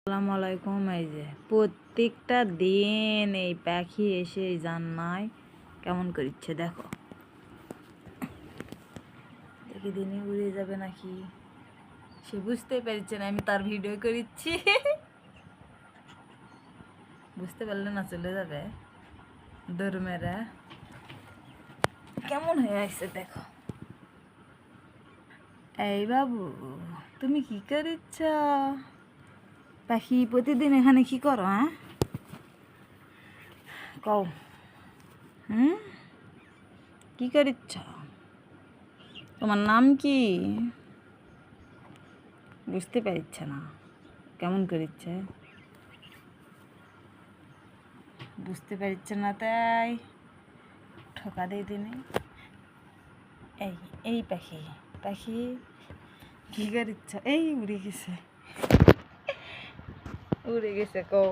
আসসালামু আলাইকুম। এই যে প্রত্যেকটা দিন এই পাখি এসে এই জান্নায় কেমন করিচ্ছে দেখো। দেখি দিনে উড়ে যাবে নাকি, সে বুঝতে পারছে না আমি তার ভিডিও করিচ্ছি। বুঝতে পারলে না চলে যাবে দৌড় মেরে। কেমন হয়ে আসছে দেখো। এই বাবু, তুমি কি করিচ্ছ? পাখি প্রতিদিন এখানে কি করো? হ্যাঁ কও। কি করিচ্ছ? তোমার নাম কি? বুঝতে পারছে না কেমন করিচ্ছে, বুঝতে পারছে না তাই ঠকা দিয়ে দিনে। এই এই পাখি পাখি কি করিচ্ছ? এই উড়ে গেছে, উড়ে গেছে কও।